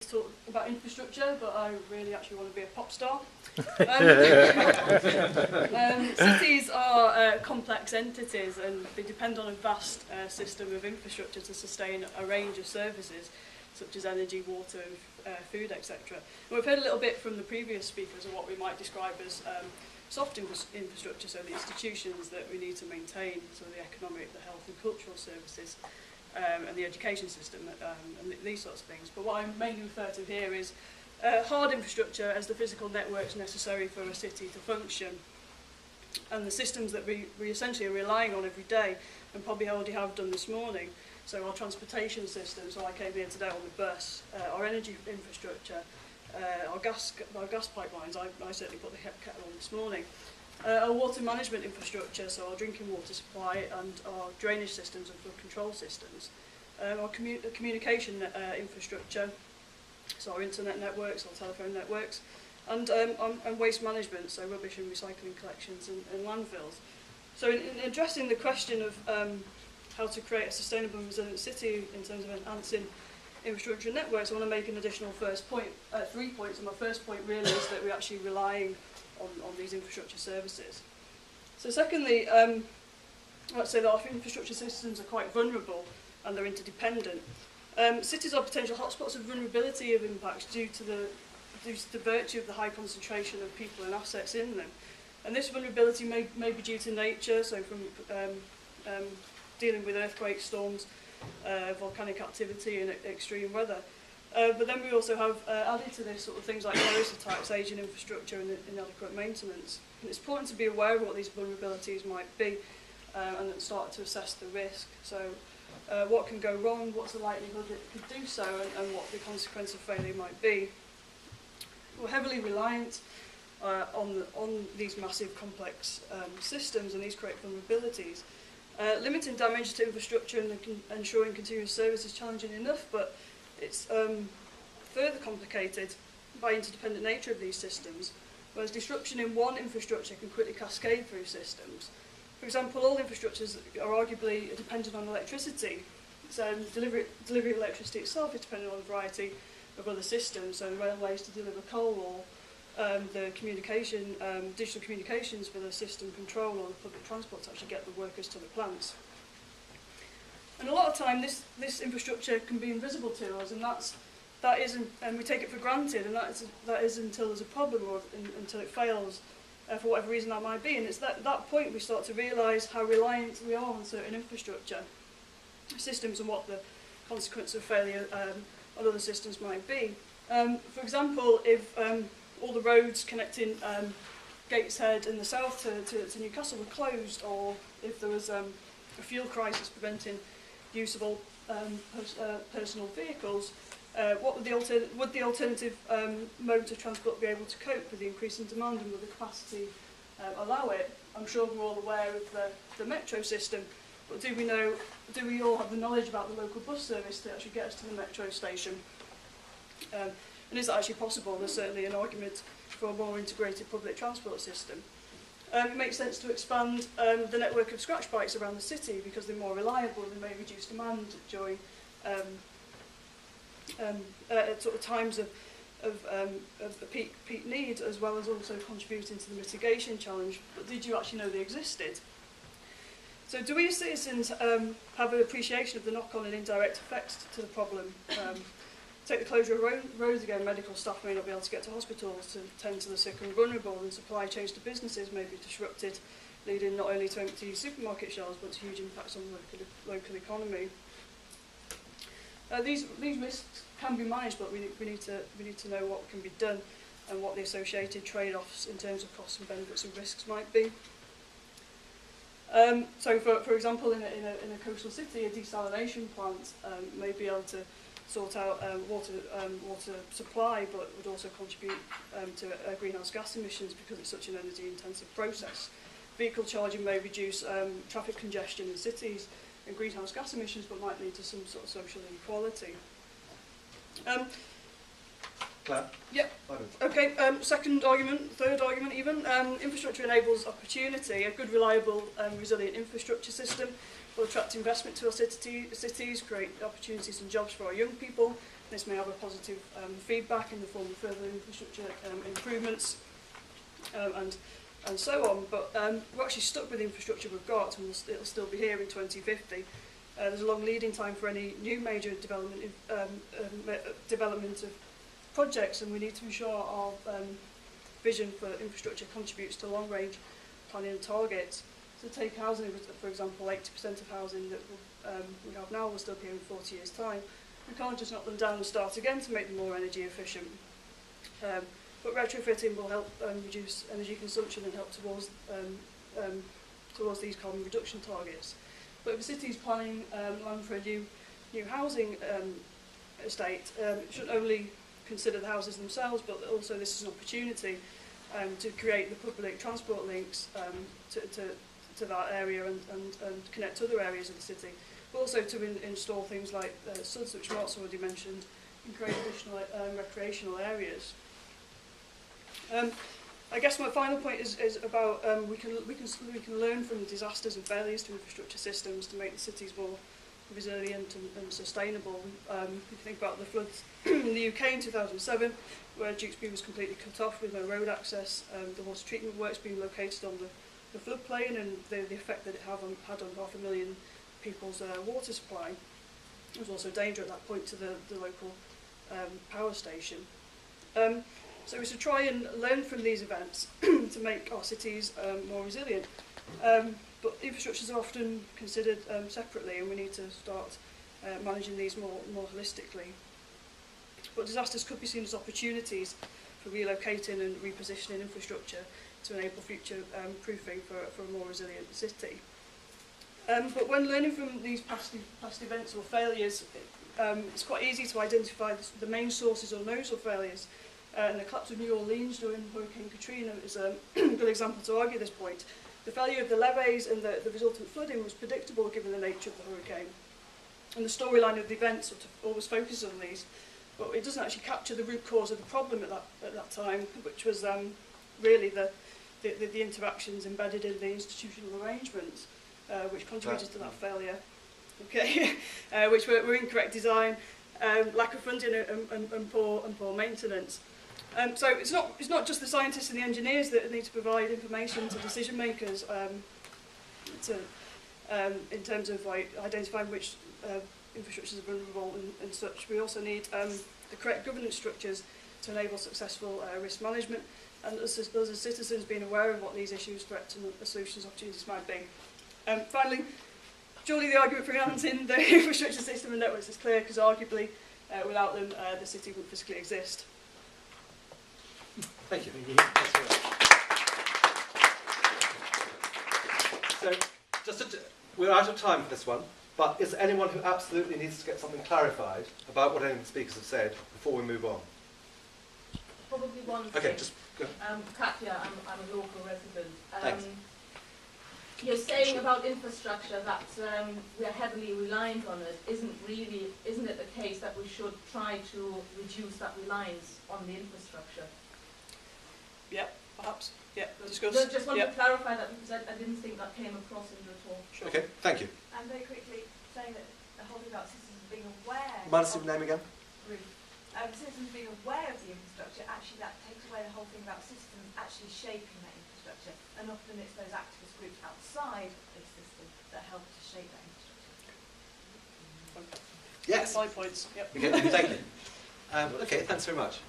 talk about infrastructure, but I really actually want to be a pop star. Cities are complex entities, and they depend on a vast system of infrastructure to sustain a range of services, such as energy, water, food, etc. And we've heard a little bit from the previous speakers of what we might describe as soft infrastructure, so the institutions that we need to maintain, so the economic, the health and cultural services, and the education system, and these sorts of things. But what I mainly refer to here is hard infrastructure as the physical networks necessary for a city to function, and the systems that we essentially are relying on every day, and probably already have done this morning. So our transportation system, so I came here today on the bus, our energy infrastructure, our gas pipelines, I certainly put the kettle on this morning. Our water management infrastructure, so our drinking water supply and our drainage systems and flood control systems. Our communication infrastructure, so our internet networks, our telephone networks, and waste management, so rubbish and recycling collections and landfills. So in addressing the question of how to create a sustainable and resilient city in terms of enhancing infrastructure networks, I want to make an additional 3 points, and my first point really is that we're actually relying on these infrastructure services. So secondly, let's say that our infrastructure systems are quite vulnerable and they're interdependent. Cities are potential hotspots of vulnerability of impacts due to the virtue of the high concentration of people and assets in them. And this vulnerability may be due to nature, so from dealing with earthquakes, storms, volcanic activity and extreme weather. But then we also have added to this sort of things like terrorist attacks, ageing infrastructure and inadequate maintenance. And it's important to be aware of what these vulnerabilities might be and then start to assess the risk. So what can go wrong, what's the likelihood it could do so, and what the consequence of failure might be. We're heavily reliant on these massive complex systems, and these create vulnerabilities. Limiting damage to infrastructure and ensuring continuous service is challenging enough, but it's further complicated by interdependent nature of these systems, whereas disruption in one infrastructure can quickly cascade through systems. For example, all infrastructures are arguably dependent on electricity, so delivery of electricity itself is dependent on a variety of other systems, so the railways to deliver coal, or the digital communications for the system control, or the public transport to actually get the workers to the plants. And a lot of time this infrastructure can be invisible to us, and that isn't, and we take it for granted, and that is until there's a problem or until it fails, for whatever reason that might be. And it's that point we start to realise how reliant we are on certain infrastructure systems and what the consequence of failure on other systems might be. For example, if all the roads connecting Gateshead in the south to Newcastle were closed, or if there was a fuel crisis preventing use of all personal vehicles, would the alternative mode of transport be able to cope with the increasing demand, and would the capacity allow it? I'm sure we're all aware of the metro system, but do we all have the knowledge about the local bus service to actually get us to the metro station? And is that actually possible? There's certainly an argument for a more integrated public transport system. It makes sense to expand the network of scratch bikes around the city because they're more reliable and they may reduce demand during sort of times of the peak need, as well as also contributing to the mitigation challenge. But did you actually know they existed? So do we as citizens have an appreciation of the knock-on and indirect effects to the problem? Take the closure of roads again, medical staff may not be able to get to hospitals to tend to the sick and vulnerable, and supply chains to businesses may be disrupted, leading not only to empty supermarket shelves but to huge impacts on the local economy. These risks can be managed, but we need to know what can be done and what the associated trade-offs in terms of costs and benefits and risks might be. So, for example, in a coastal city, a desalination plant may be able to sort out water supply, but would also contribute to greenhouse gas emissions because it's such an energy-intensive process. Vehicle charging may reduce traffic congestion in cities and greenhouse gas emissions, but might lead to some sort of social inequality. Claire? Yep. Okay, second argument, third argument even. Infrastructure enables opportunity. A good, reliable, resilient infrastructure system will attract investment to our cities, create opportunities and jobs for our young people, This may have a positive feedback in the form of further infrastructure improvements and so on, but we're actually stuck with the infrastructure we've got, and it'll still be here in 2050. There's a long leading time for any new major development of projects, and we need to ensure our vision for infrastructure contributes to long-range planning and targets. So take housing, for example, 80% of housing that we have now will still be here in 40 years' time. We can't just knock them down and start again to make them more energy efficient. But retrofitting will help reduce energy consumption and help towards these carbon reduction targets. But if a city is planning land for a new housing estate, it shouldn't only consider the houses themselves, but also this is an opportunity to create the public transport links to that area and connect other areas of the city. But also to install things like SUDs, which Mark's already mentioned, and create additional recreational areas. I guess my final point is about we can learn from the disasters and failures to infrastructure systems to make the cities more resilient and sustainable. If you think about the floods in the UK in 2007, where Dukesbury was completely cut off with no road access, the water treatment works being located on the floodplain, and the effect that it had on 500,000 people's water supply. There was also danger at that point to the local power station. So we should try and learn from these events to make our cities more resilient. But infrastructures are often considered separately, and we need to start managing these more holistically. But disasters could be seen as opportunities for relocating and repositioning infrastructure to enable future proofing for a more resilient city. But when learning from these past events or failures, it's quite easy to identify the main sources or nodes of failures. And the collapse of New Orleans during Hurricane Katrina is a good example to argue this point. The failure of the levees and the resultant flooding was predictable given the nature of the hurricane. And the storyline of the event sort of always focuses on these, but it doesn't actually capture the root cause of the problem at that time, which was really the interactions embedded in the institutional arrangements, which contributed to that failure. Okay, which were incorrect design, lack of funding and poor maintenance. So it's not just the scientists and the engineers that need to provide information to decision makers in terms of identifying which infrastructures are vulnerable and such. We also need the correct governance structures to enable successful risk management, and as citizens being aware of what these issues, threats and solutions opportunities might be. Finally, surely the argument for enhancing the infrastructure system and networks is clear, because arguably without them the city wouldn't physically exist. Thank you. So, we're out of time for this one, but is there anyone who absolutely needs to get something clarified about what any of the speakers have said before we move on? Probably one thing. Okay, just go. Katya, I'm a local resident. Thanks. You're saying about infrastructure that we are heavily reliant on it. Isn't it the case that we should try to reduce that reliance on the infrastructure? Yeah, perhaps. Yeah, discuss. Just want to clarify that, because I didn't think that came across in your talk. Sure. Okay, thank you. And very quickly, saying that the whole thing about citizens being aware. Mind us your name again? Citizens being aware of the infrastructure, actually that takes away the whole thing about citizens actually shaping that infrastructure. And often it's those activist groups outside the system that help to shape that infrastructure. Yes. 5 points. Yep. Okay, thank you. Okay, thanks very much.